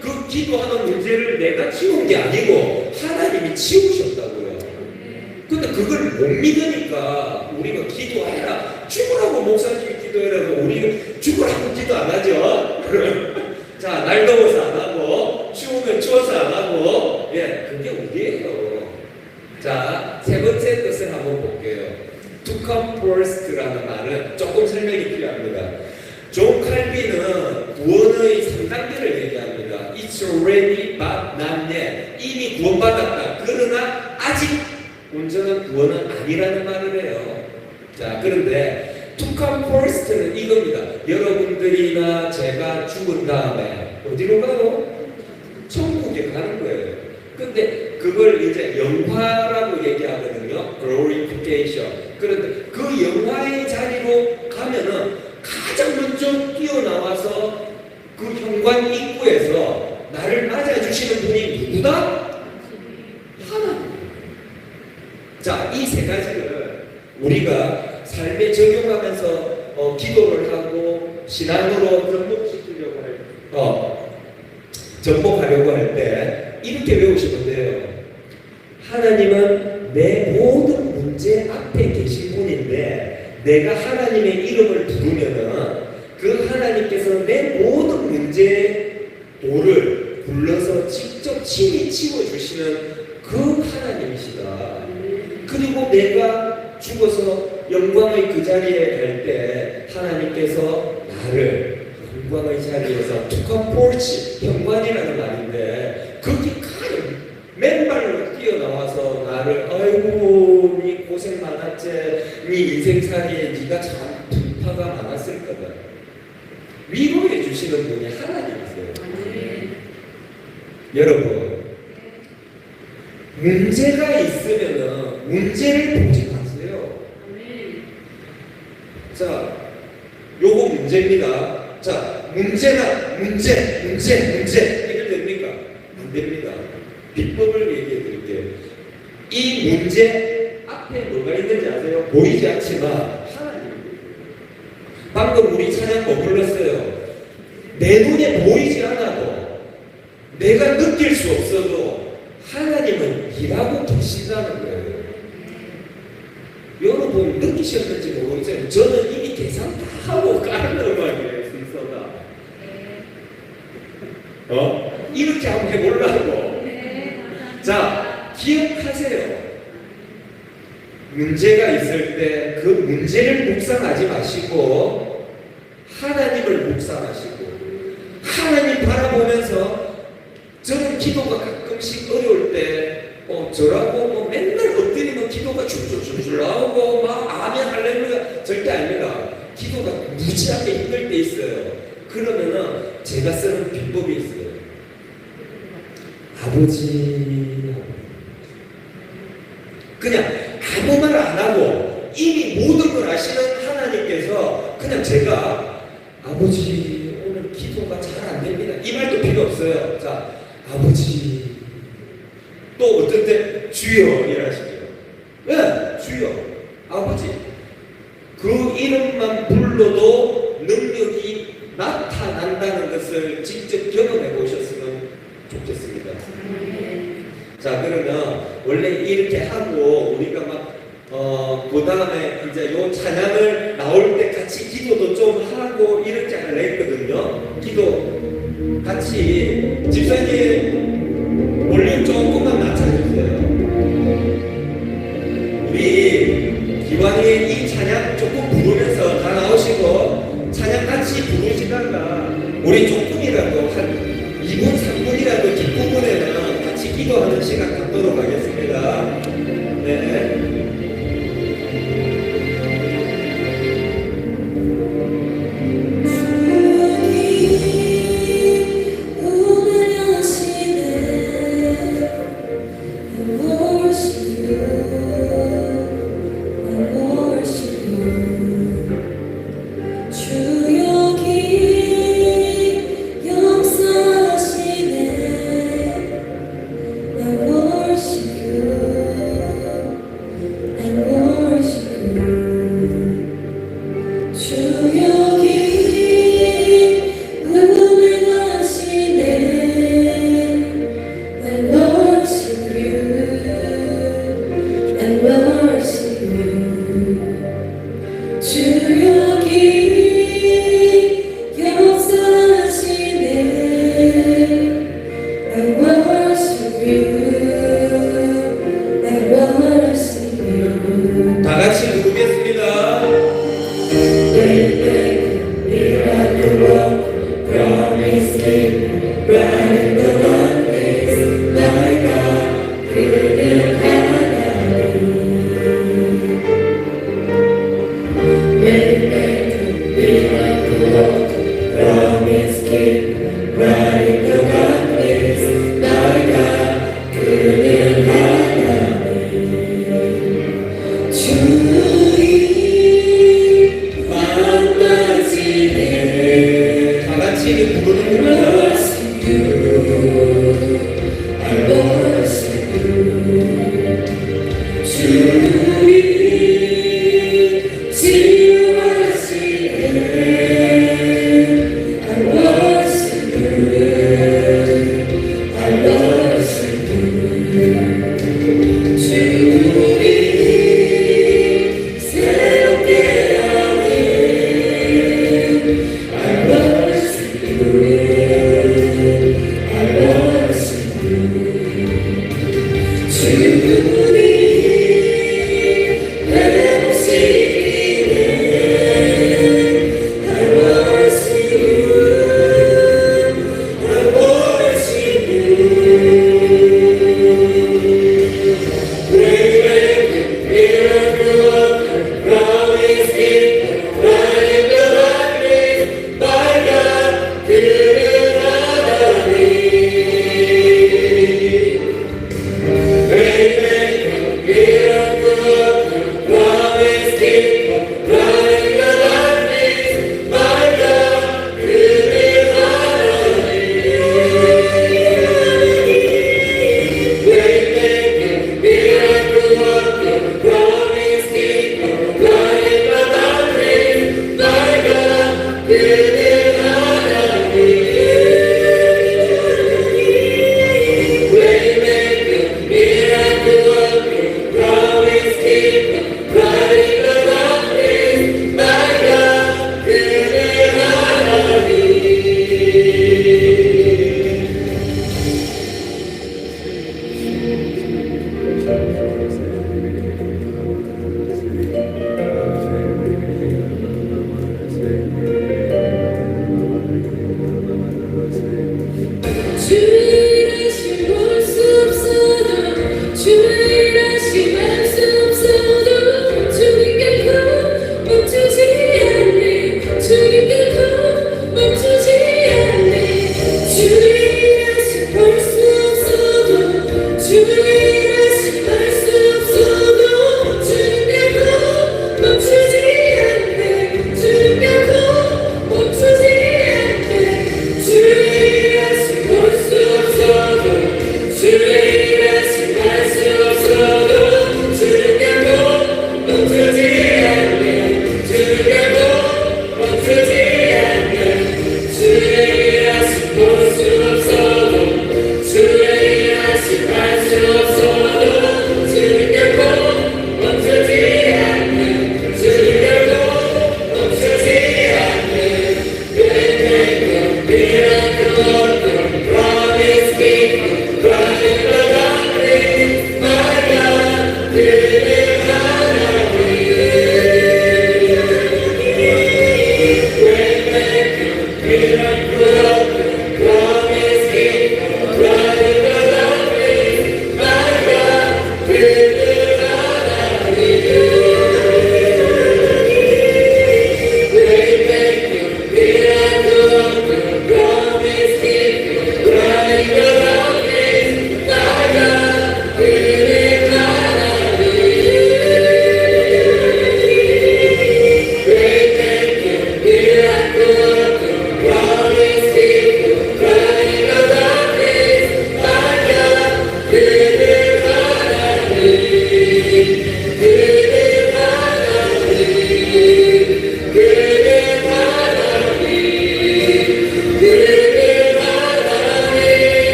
그 기도하는 문제를 내가 치운 게 아니고 하나님이 치우셨다고요. 근데 그걸 못 믿으니까 우리가 기도해라. 죽으라고 목사님이 기도해라고 우리가 죽으라고 기도 안 하죠. 자, 날 더워서 안 하고 추우면 추워서 안 하고 그게 우리예요. 자, 세 번째 뜻을 한번 볼게요. To come first라는 말은 조금 설명이 필요합니다. 존 칼빈은 구원의 3단계를 얘기합니다. It's already but not yet. 이미 구원받았다. 그러나 아직 온전한 구원은 아니라는 말을 해요. 자, 그런데 to come first는 이겁니다. 여러분들이나 제가 죽은 다음에 어디로 가요? 천국에 가는 거예요. 근데 그걸 이제 영화라고 얘기하거든요. glorification. 그런데 그 영화의 자리로 가면은 가장 먼저 뛰어나와서 그 현관 입구에서 나를 맞아주시는 분이 누구다? 하나님. 자, 이 세 가지를 우리가 삶에 적용하면서 기도를 하고 신앙으로 접목하려고 할 때 이렇게 외우시면 돼요. 하나님은 내 모든 문제 앞에 계신 분인데 내가 하나님의 이름을 부르면은 그 하나님께서 내 모든 문제의 돌을 불러서 직접 친히 치워주시는 그 하나님이시다. 그리고 내가 죽어서 영광의 그 자리에 갈 때 하나님께서 나를 영광의 자리에서 투컴포르치 현관이라는 말인데 거기 가요. 맨발로 뛰어나와서 나를 아이고 니 고생 많았지. 니 인생살이에 니가 참 분파가 많았을 거다. 위로해 주시는 분이 하나님이세요. 여러분 문제가 있으면은 문제를 보지 마세요. 자, 요거 문제입니다. 자, 문제 해결됩니까? 안 됩니다. 비법을 얘기해 드릴게요. 이 문제 앞에 뭐가 있는지 아세요? 보이지 않지만 하나님입니다. 방금 우리 찬양 뭐 불렀어요? 내 눈에 보이지 않아도 내가 느낄 수 없어도 하나님은 일하고 계신다는 거예요. 여러분 느끼셨는지 모르겠어요. 저는 이미 계산 다 하고 까는 음악이에요. 순서가. 한번 해보려고. 자, 기억하세요. 문제가 있을 때 그 문제를 묵상하지 마시고 하나님을 묵상하시고 하나님 바라보면서 저는 기도가 가끔씩 어려울 때 저라고 뭐 맨날 엎드리면 기도가 줄줄줄줄 나오고 막 아멘 할렐루야 절대 아닙니다. 기도가 무지하게 힘들 때 있어요. 그러면은 제가 쓰는 비법이 있어요. 아버지 그냥 아무 말 안 하고 이미 모든 걸 아시는 하나님께서 그냥 제가 아버지 오늘 기도가 잘 안 됩니다. 이 말도 필요 없어요. 자, 아버지 또 어떤 때 주여 이러시죠. 네, 주여 아버지 그 이름만 불러도 능력이 나타난다는 것을 직접 경험해 보셨으면 좋겠습니다. 자, 그러면 원래 이렇게 하고 우리가 막 그 다음에 이제 요 찬양을 나올 때 같이 기도도 좀 하고 이렇게 하려 했거든요. 기도 같이 집사님 볼륨 조금만 낮춰주세요. 우리 기왕에 이 찬양 조금 부르면서 다 나오시고 찬양 같이 부르시다가 우리 조금이라도 한 2분, 3분이라도 뒷부분에는 같이 기도하는 시간 갖도록 하겠습니다. 네.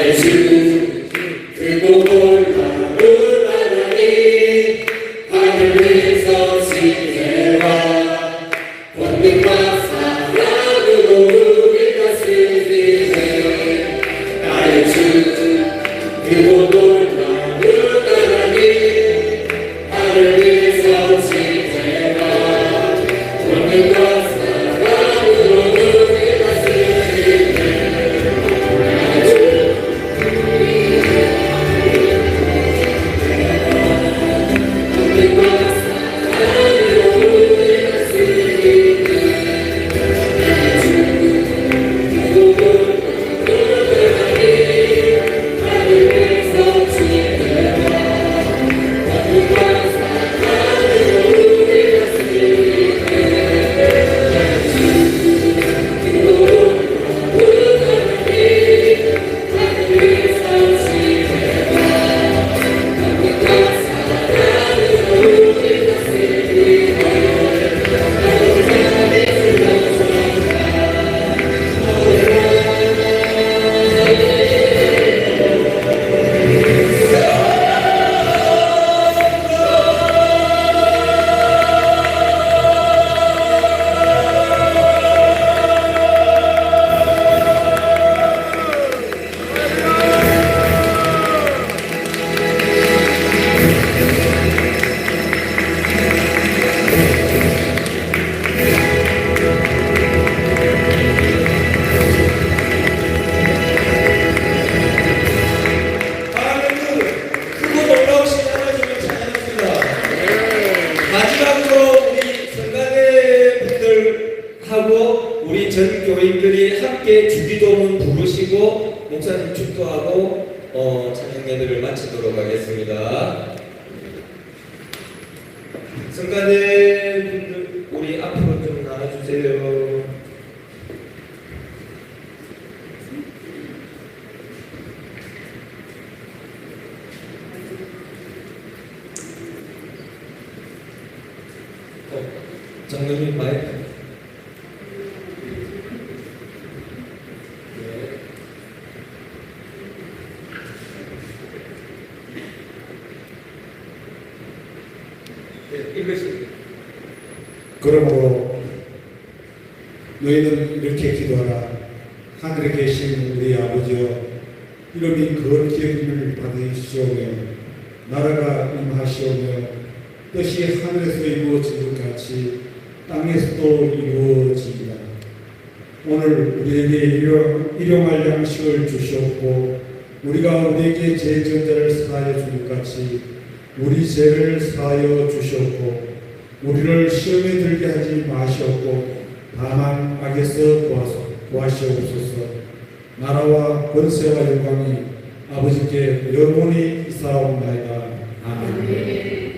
나의 주 크고 놀라운 하나님 하늘 위에서 지혜와 권능과 사랑으로 우리 다스리네 나의 주 크고 놀라운 하나님 하늘 위에서 지혜와 권능과 사랑으로 우리 다스리네 마지막으로 우리 성가대 분들하고 우리 전 교인들이 함께 주기도문 부르시고 목사님 축도하고 찬양 예배를 마치도록 하겠습니다. 성가대 분들 우리 앞으로 좀 나와주세요. 장로님 마이크. 네, 이것이. 그러므로 너희는 이렇게 기도하라. 하늘에 계신 우리 아버지여, 이름이 거룩히 여김을 받으시오며 나라가 임하시오며 뜻이 하늘에서 이루어진 것 같이 땅에서도 이루어지리라. 오늘 우리에게 일용할 양식을 주시옵고 우리가 우리에게 죄전자를 사하여 준 것 같이 우리 죄를 사하여 주시옵고 우리를 시험에 들게 하지 마시옵고 다만 악에서 구하시옵소서. 나라와 권세와 영광이 아버지께 영원히 있사옵나이다. 아멘.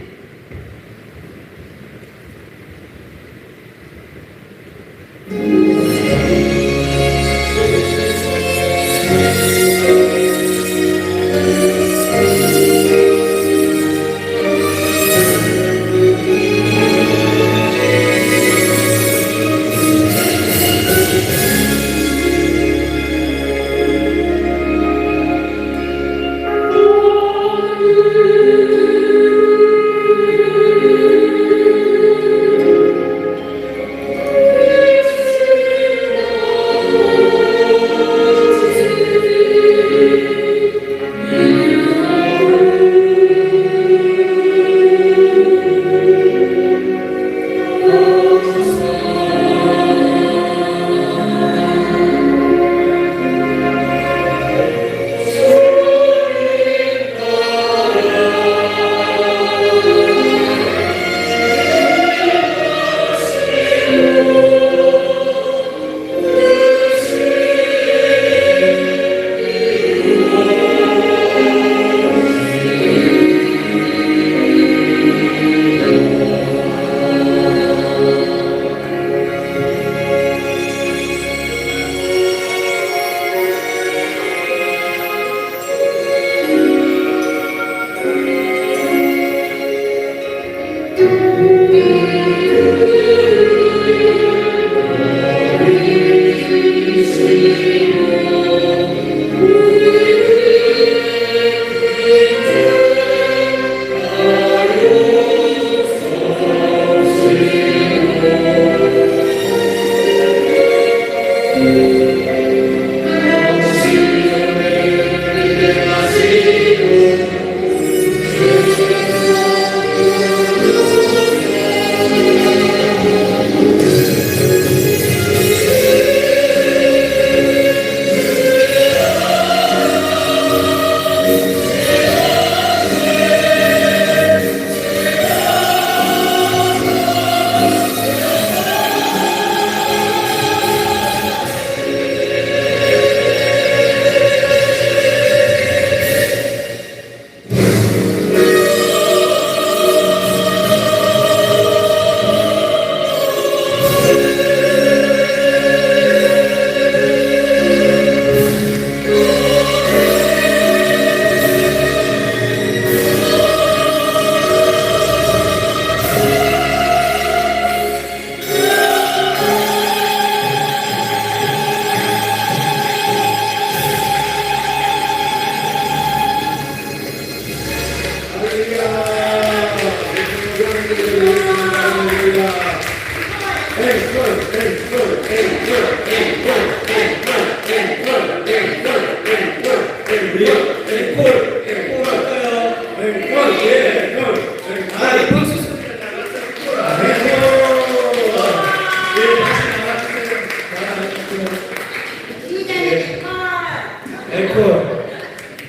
앵콜.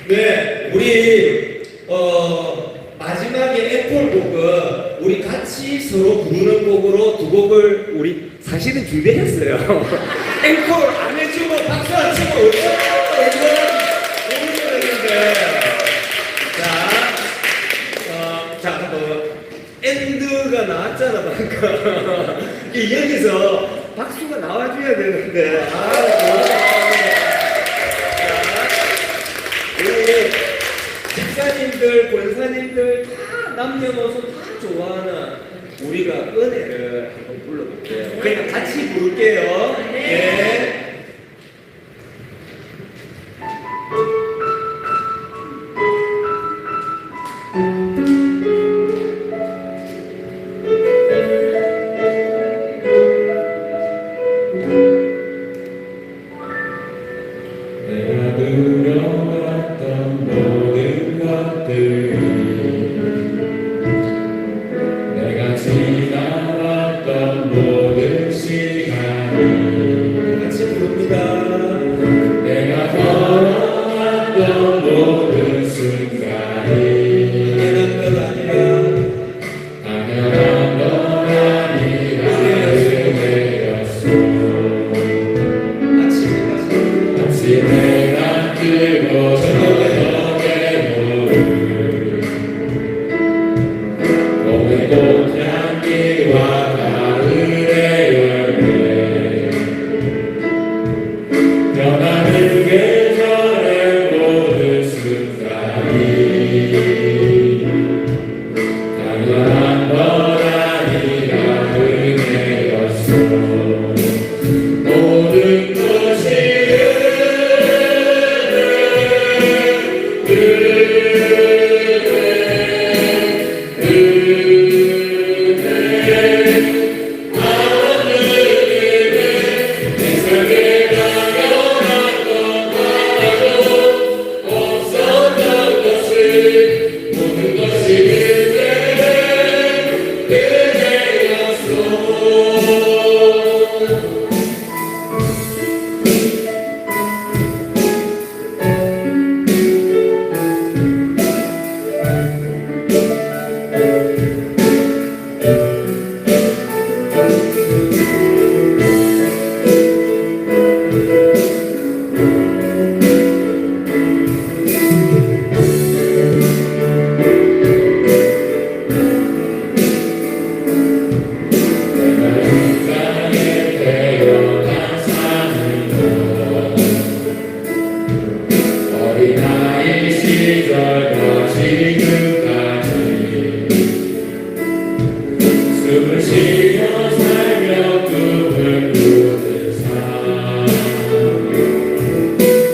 네, 우리 마지막에 앵콜 곡은 우리 같이 서로 부르는 곡으로 두 곡을 우리 사실은 준비했어요. 앵콜 안 해주고 박수 안 치고 모르겠는데. 자, 엔드가 나왔잖아 방금. 여기서 박수가 나와줘야 되는데. 우리 집사님들, 권사님들 다 남녀노소 다 좋아하는 우리가 은혜를 한번 불러볼게요. 그냥 같이 부를게요. 네. 내가 누려왔던 모든 것들, 내가 지나왔던 모든 시간이, 같이 부릅니다. 내가 걸어왔던 모든 순간이 당연한 것 아니라 당연한 건 아니라 은혜였소. 아침에 난 뜨고 저녁에 노을, 봄의 꽃향기와 가을의 열매, 변하는 계절의 모든 순간이 당연한 건 아니라 은혜였소. 모든 것이 어린아이 시절과 지금까지 숨을 쉬며 살며 꿈을 꾸는 삶,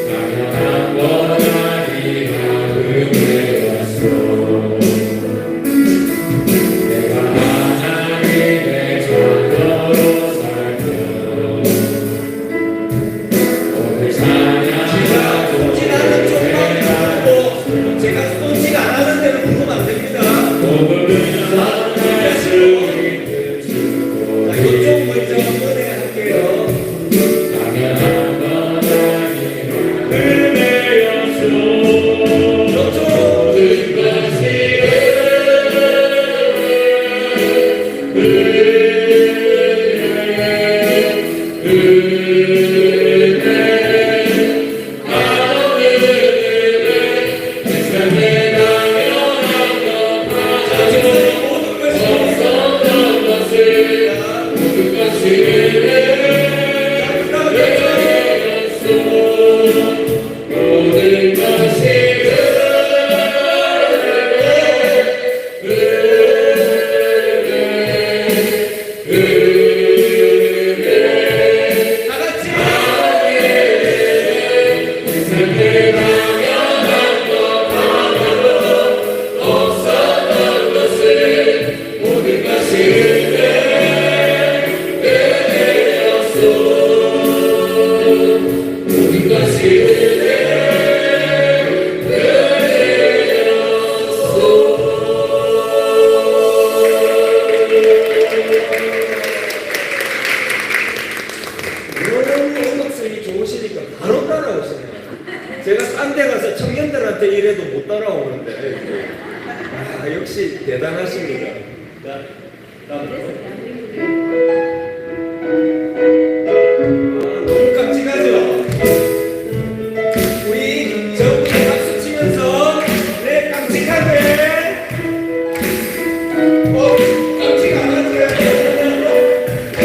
당연한 건 아니라 은혜였소. 내가 하나님의 자녀로 살며 오늘 찬양하고 제가 쏘지가 않았는데 제가 딴 데 가서 청년들한테 이래도 못 따라오는데. 아, 역시 대단하십니다. 자, 다음으로. 너무 깜찍하죠? 우리 저분이 박수 치면서 네 깜찍하게 깜찍 안 하세요? 자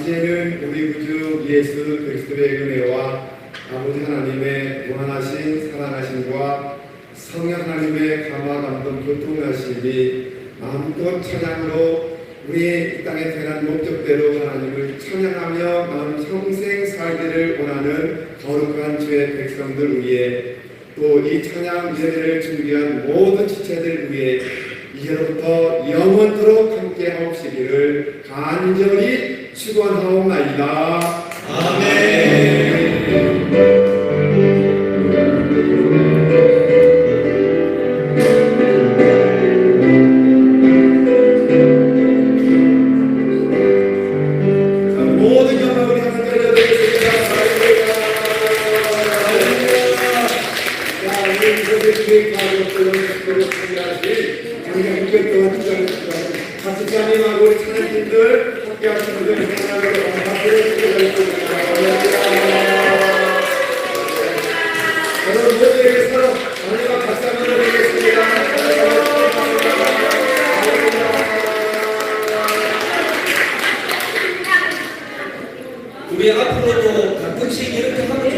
이제는 우리 구주 예수 그리스도의 은혜와 아버지 하나님의 무한하신 사랑하심과 성령 하나님의 감화 감동 교통하심이 마음껏 찬양으로 우리의 이 땅에 태어난 목적대로 하나님을 찬양하며 마음 평생 살기를 원하는 거룩한 주의 백성들 위해 또 이 찬양 예배를 준비한 모든 지체들 위해 이제로부터 영원토록 함께 하옵시기를 간절히 축원하옵나이다. 아멘. 모든 영광 우리 하나님 드리겠습니다. 할렐루야. 하나님 이것을 기획하고 또 그로 참여하시 우리가 6개월 동안 투자했습니다. 같이 자매하고 우리 찬양팀들 함께 하시는 분들 하나님으로 박수를 드리겠습니다. 여러분 모두에게서 하나님과 박수 한번 드리겠습니다. 우리 앞으로도 가끔씩 이렇게 하면